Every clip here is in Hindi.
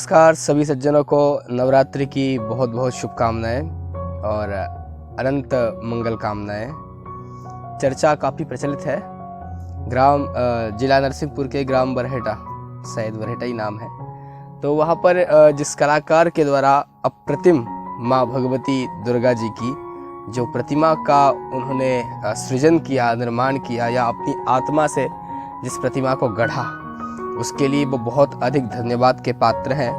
नमस्कार सभी सज्जनों को नवरात्रि की बहुत बहुत शुभकामनाएं और अनंत मंगल कामनाएं। चर्चा काफ़ी प्रचलित है। जिला नरसिंहपुर के ग्राम बरहेटा, शायद बरहेटा ही नाम है, तो वहाँ पर जिस कलाकार के द्वारा अप्रतिम माँ भगवती दुर्गा जी की जो प्रतिमा का उन्होंने सृजन किया, निर्माण किया या अपनी आत्मा से जिस प्रतिमा को गढ़ा, उसके लिए वो बहुत अधिक धन्यवाद के पात्र हैं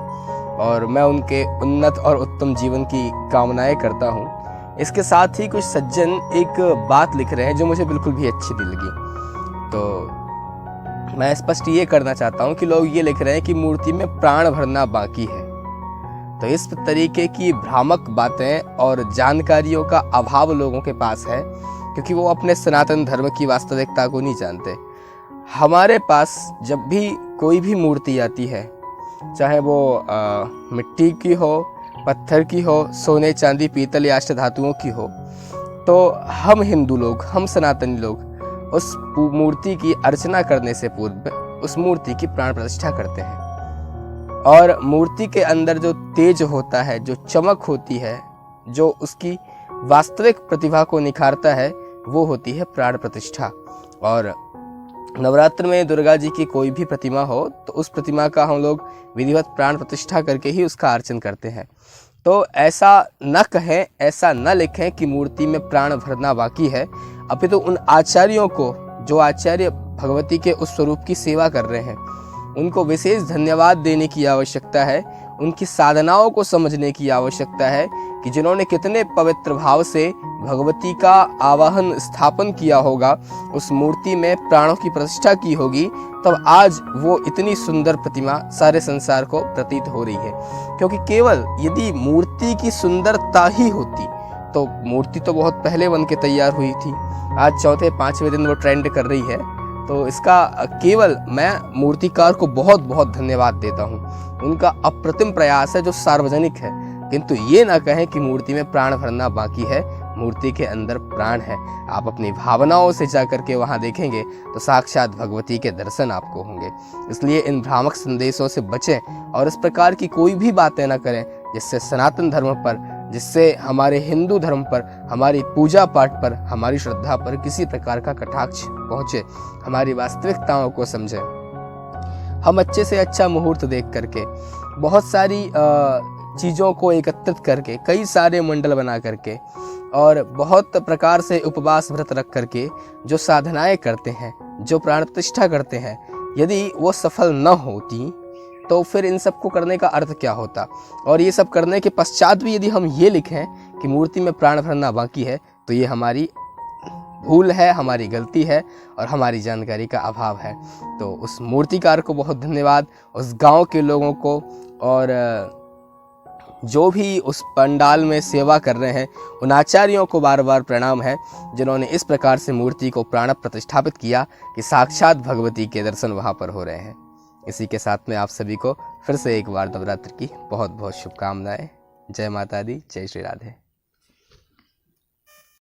और मैं उनके उन्नत और उत्तम जीवन की कामनाएं करता हूं। इसके साथ ही कुछ सज्जन एक बात लिख रहे हैं जो मुझे बिल्कुल भी अच्छी नहीं लगी। तो मैं स्पष्ट ये करना चाहता हूं कि लोग ये लिख रहे हैं कि मूर्ति में प्राण भरना बाकी है। तो इस तरीके की भ्रामक बातें और जानकारियों का अभाव लोगों के पास है, क्योंकि वो अपने सनातन धर्म की वास्तविकता को नहीं जानते। हमारे पास जब भी कोई भी मूर्ति आती है, चाहे वो मिट्टी की हो, पत्थर की हो, सोने चांदी पीतल या अष्ट धातुओं की हो, तो हम हिंदू लोग, हम सनातनी लोग उस मूर्ति की अर्चना करने से पूर्व उस मूर्ति की प्राण प्रतिष्ठा करते हैं। और मूर्ति के अंदर जो तेज होता है, जो चमक होती है, जो उसकी वास्तविक प्रतिभा को निखारता है, वो होती है प्राण प्रतिष्ठा। और नवरात्र में दुर्गा जी की कोई भी प्रतिमा हो तो उस प्रतिमा का हम लोग विधिवत प्राण प्रतिष्ठा करके ही उसका अर्चन करते हैं। तो ऐसा न कहें, ऐसा न लिखें कि मूर्ति में प्राण भरना बाकी है। अभी तो उन आचार्यों को, जो आचार्य भगवती के उस स्वरूप की सेवा कर रहे हैं, उनको विशेष धन्यवाद देने की आवश्यकता है। उनकी साधनाओं को समझने की आवश्यकता है कि जिन्होंने कितने पवित्र भाव से भगवती का आवाहन स्थापन किया होगा, उस मूर्ति में प्राणों की प्रतिष्ठा की होगी, तब आज वो इतनी सुंदर प्रतिमा सारे संसार को प्रतीत हो रही है। क्योंकि केवल यदि मूर्ति की सुंदरता ही होती तो मूर्ति तो बहुत पहले बन के तैयार हुई थी। आज चौथे पांचवें दिन वो ट्रेंड कर रही है। तो इसका केवल मैं मूर्तिकार को बहुत बहुत धन्यवाद देता हूँ। उनका अप्रतिम प्रयास है जो सार्वजनिक है, किंतु ये ना कहें कि मूर्ति में प्राण भरना बाकी है। मूर्ति के अंदर प्राण है। आप अपनी भावनाओं से जाकर के वहाँ देखेंगे तो साक्षात भगवती के दर्शन आपको होंगे। इसलिए इन भ्रामक संदेशों से बचें और इस प्रकार की कोई भी बातें ना करें जिससे सनातन धर्म पर, जिससे हमारे हिंदू धर्म पर, हमारी पूजा पाठ पर, हमारी श्रद्धा पर किसी प्रकार का कटाक्ष पहुँचे। हमारी वास्तविकताओं को समझें। हम अच्छे से अच्छा मुहूर्त देख करके, बहुत सारी चीज़ों को एकत्रित करके, कई सारे मंडल बना करके और बहुत प्रकार से उपवास व्रत रख करके जो साधनाएं करते हैं, जो प्राण प्रतिष्ठा करते हैं, यदि वो सफल न होती तो फिर इन सब को करने का अर्थ क्या होता। और ये सब करने के पश्चात भी यदि हम ये लिखें कि मूर्ति में प्राण भरना बाकी है, तो ये हमारी भूल है, हमारी गलती है और हमारी जानकारी का अभाव है। तो उस मूर्तिकार को बहुत धन्यवाद, उस गांव के लोगों को और जो भी उस पंडाल में सेवा कर रहे हैं, उन आचार्यों को बार बार प्रणाम है जिन्होंने इस प्रकार से मूर्ति को प्राण प्रतिष्ठापित किया कि साक्षात भगवती के दर्शन वहाँ पर हो रहे हैं। इसी के साथ में आप सभी को फिर से एक बार नवरात्र की बहुत बहुत शुभकामनाएं। जय माता दी, जय श्री राधे।